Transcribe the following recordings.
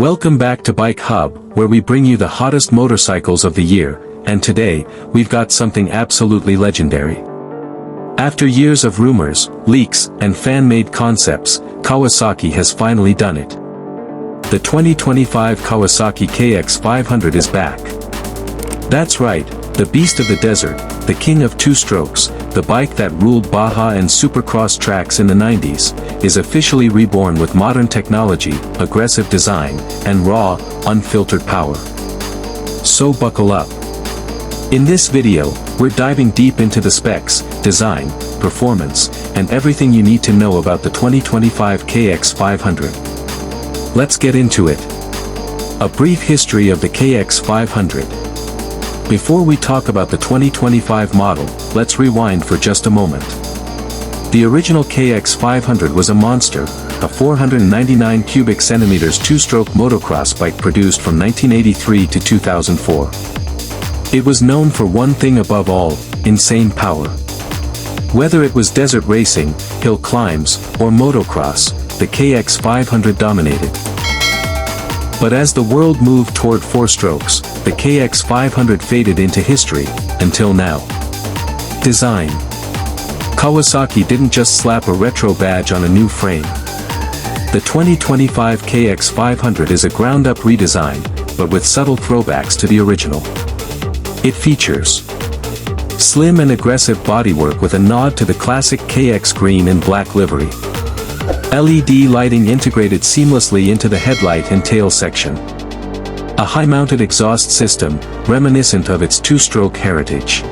Welcome back to Bike Hub, where we bring you the hottest motorcycles of the year, and today, we've got something absolutely legendary. After years of rumors, leaks, and fan-made concepts, Kawasaki has finally done it. The 2025 Kawasaki KX 500 is back. That's right, the beast of the desert, the king of two strokes, the bike that ruled Baja and Supercross tracks in the 90s, is officially reborn with modern technology, aggressive design, and raw, unfiltered power. So buckle up. In this video, we're diving deep into the specs, design, performance, and everything you need to know about the 2025 KX 500. Let's get into it. A brief history of the KX 500. Before we talk about the 2025 model, let's rewind for just a moment. The original KX 500 was a monster, a 499 cubic centimeters two-stroke motocross bike produced from 1983 to 2004. It was known for one thing above all, insane power. Whether it was desert racing, hill climbs, or motocross, the KX 500 dominated. But as the world moved toward four strokes, the KX 500 faded into history, until now. Design. Kawasaki didn't just slap a retro badge on a new frame. The 2025 KX 500 is a ground-up redesign, but with subtle throwbacks to the original. It features slim and aggressive bodywork with a nod to the classic KX green and black livery. LED lighting integrated seamlessly into the headlight and tail section. A high-mounted exhaust system, reminiscent of its two-stroke heritage.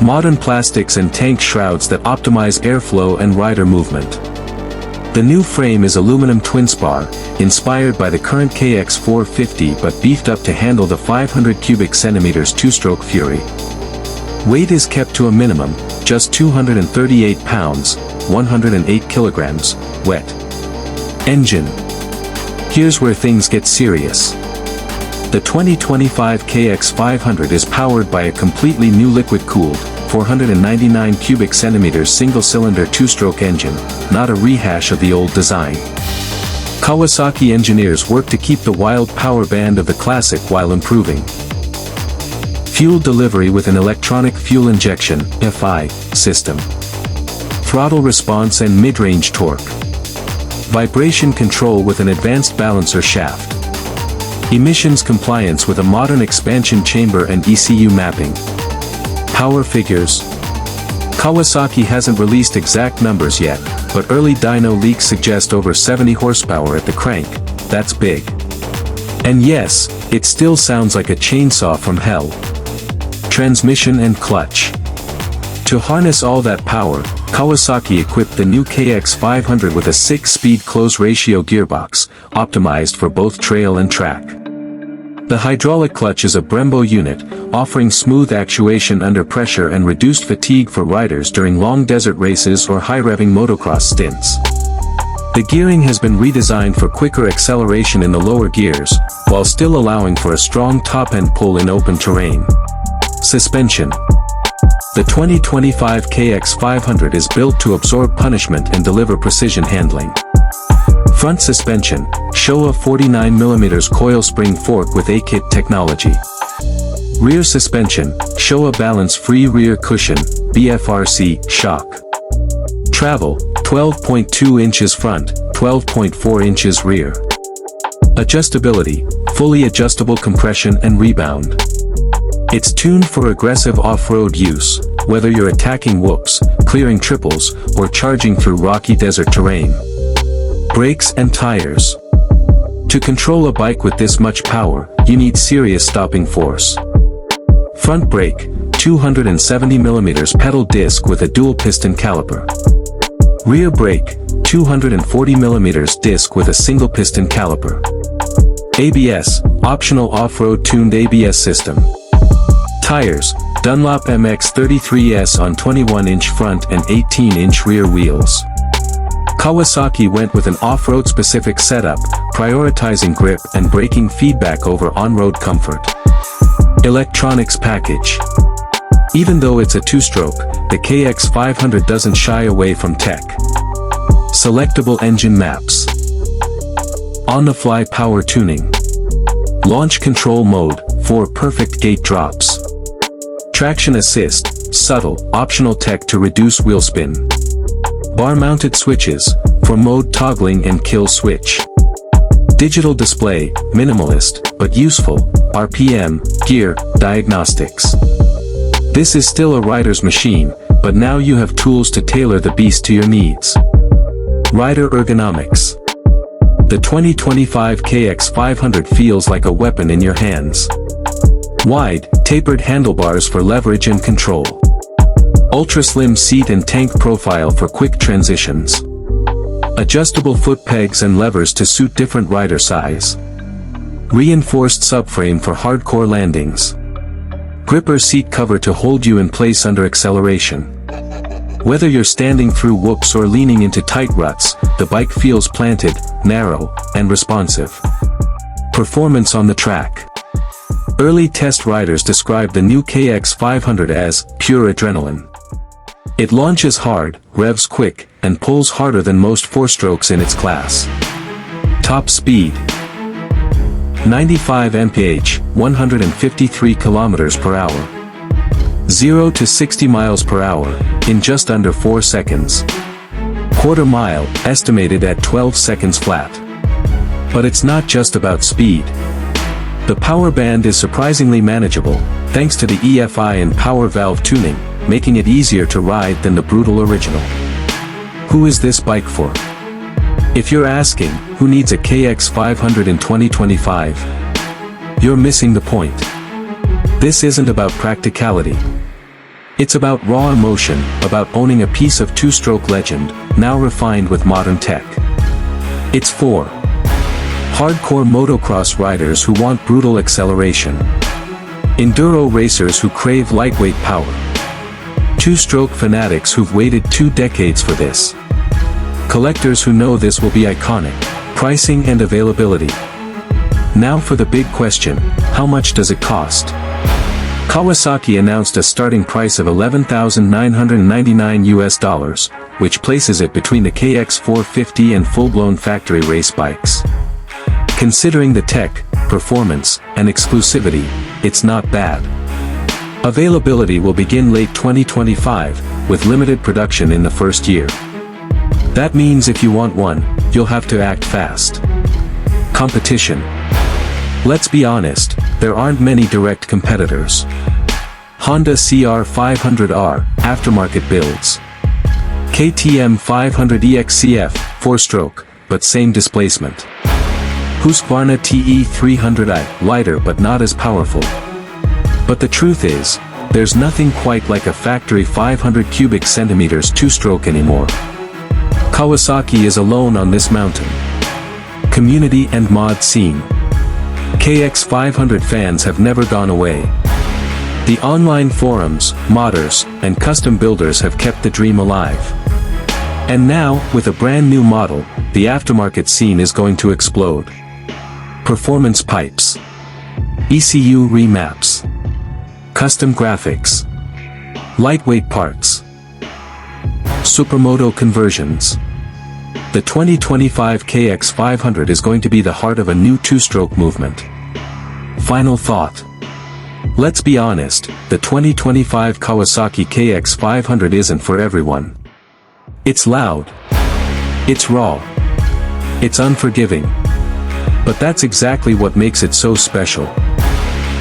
Modern plastics and tank shrouds that optimize airflow and rider movement. The new frame is aluminum twin-spar, inspired by the current KX 450 but beefed up to handle the 500 cubic centimeters two-stroke Fury. Weight is kept to a minimum, just 238 pounds, 108 kilograms, wet. Engine. Here's where things get serious. The 2025 KX 500 is powered by a completely new liquid-cooled, 499 cubic centimeters single-cylinder two-stroke engine, not a rehash of the old design. Kawasaki engineers work to keep the wild power band of the classic while improving. Fuel delivery with an electronic fuel injection (FI) system. Throttle response and mid-range torque. Vibration control with an advanced balancer shaft. Emissions compliance with a modern expansion chamber and ECU mapping. Power figures. Kawasaki hasn't released exact numbers yet, but early dyno leaks suggest over 70 horsepower at the crank. That's big. And yes, it still sounds like a chainsaw from hell. Transmission and clutch. To harness all that power, Kawasaki equipped the new KX 500 with a 6-speed close-ratio gearbox, optimized for both trail and track. The hydraulic clutch is a Brembo unit, offering smooth actuation under pressure and reduced fatigue for riders during long desert races or high-revving motocross stints. The gearing has been redesigned for quicker acceleration in the lower gears, while still allowing for a strong top-end pull in open terrain. Suspension. The 2025 KX 500 is built to absorb punishment and deliver precision handling. Front suspension, Showa 49mm coil spring fork with A-kit technology. Rear suspension, Showa balance-free rear cushion, BFRC, shock. Travel, 12.2 inches front, 12.4 inches rear. Adjustability, fully adjustable compression and rebound. It's tuned for aggressive off-road use, whether you're attacking whoops, clearing triples, or charging through rocky desert terrain. Brakes and tires. To control a bike with this much power, you need serious stopping force. Front brake, 270mm pedal disc with a dual piston caliper. Rear brake, 240mm disc with a single piston caliper. ABS, optional off-road tuned ABS system. Tires, Dunlop MX-33S on 21-inch front and 18-inch rear wheels. Kawasaki went with an off-road specific setup, prioritizing grip and braking feedback over on-road comfort. Electronics package. Even though it's a two-stroke, the KX 500 doesn't shy away from tech. Selectable engine maps. On-the-fly power tuning. Launch control mode, for perfect gate drops. Traction assist, subtle, optional tech to reduce wheel spin. Bar-mounted switches, for mode toggling and kill switch. Digital display, minimalist, but useful, RPM, gear, diagnostics. This is still a rider's machine, but now you have tools to tailor the beast to your needs. Rider ergonomics. The 2025 KX 500 feels like a weapon in your hands. Wide, tapered handlebars for leverage and control. Ultra-slim seat and tank profile for quick transitions. Adjustable foot pegs and levers to suit different rider size. Reinforced subframe for hardcore landings. Gripper seat cover to hold you in place under acceleration. Whether you're standing through whoops or leaning into tight ruts, the bike feels planted, narrow, and responsive. Performance on the track. Early test riders describe the new KX 500 as pure adrenaline. It launches hard, revs quick, and pulls harder than most four-strokes in its class. Top speed. 95 mph, 153 km per hour. 0 to 60 miles per hour, in just under 4 seconds. Quarter mile, estimated at 12 seconds flat. But it's not just about speed. The power band is surprisingly manageable, thanks to the EFI and power valve tuning, making it easier to ride than the brutal original. Who is this bike for? If you're asking, who needs a KX 500 in 2025? You're missing the point. This isn't about practicality. It's about raw emotion, about owning a piece of two-stroke legend, now refined with modern tech. It's for hardcore motocross riders who want brutal acceleration. Enduro racers who crave lightweight power. Two-stroke fanatics who've waited 2 decades for this. Collectors who know this will be iconic. Pricing and availability. Now for the big question, how much does it cost? Kawasaki announced a starting price of $11,999 US, which places it between the KX 450 and full-blown factory race bikes. Considering the tech, performance, and exclusivity, it's not bad. Availability will begin late 2025, with limited production in the first year. That means if you want one, you'll have to act fast. Competition. Let's be honest, there aren't many direct competitors. Honda CR500R, aftermarket builds. KTM 500 EXCF, 4-stroke, but same displacement. Husqvarna TE300i, lighter but not as powerful. But the truth is, there's nothing quite like a factory 500 cubic centimeters 2-stroke anymore. Kawasaki is alone on this mountain. Community and mod scene. KX 500 fans have never gone away. The online forums, modders, and custom builders have kept the dream alive. And now, with a brand new model, the aftermarket scene is going to explode. Performance pipes. ECU remaps. Custom graphics. Lightweight parts. Supermoto conversions. The 2025 KX 500 is going to be the heart of a new two-stroke movement. Final thought. Let's be honest, the 2025 Kawasaki KX 500 isn't for everyone. It's loud. It's raw. It's unforgiving. But that's exactly what makes it so special.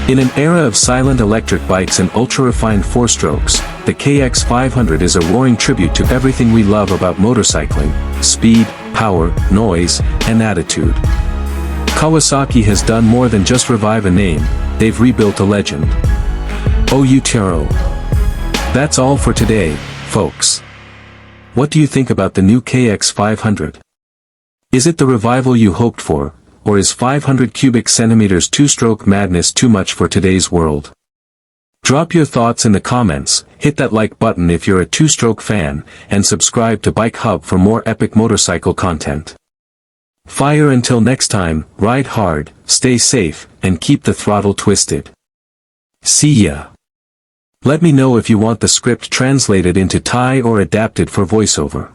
In an era of silent electric bikes and ultra-refined four-strokes, the KX 500 is a roaring tribute to everything we love about motorcycling: speed, power, noise, and attitude. Kawasaki has done more than just revive a name, they've rebuilt a legend. Outro. That's all for today, folks. What do you think about the new KX 500? Is it the revival you hoped for, or is 500 cubic centimeters two-stroke madness too much for today's world? Drop your thoughts in the comments, hit that like button if you're a two-stroke fan, and subscribe to Bike Hub for more epic motorcycle content. Fire until next time, ride hard, stay safe, and keep the throttle twisted. See ya. Let me know if you want the script translated into Thai or adapted for voiceover.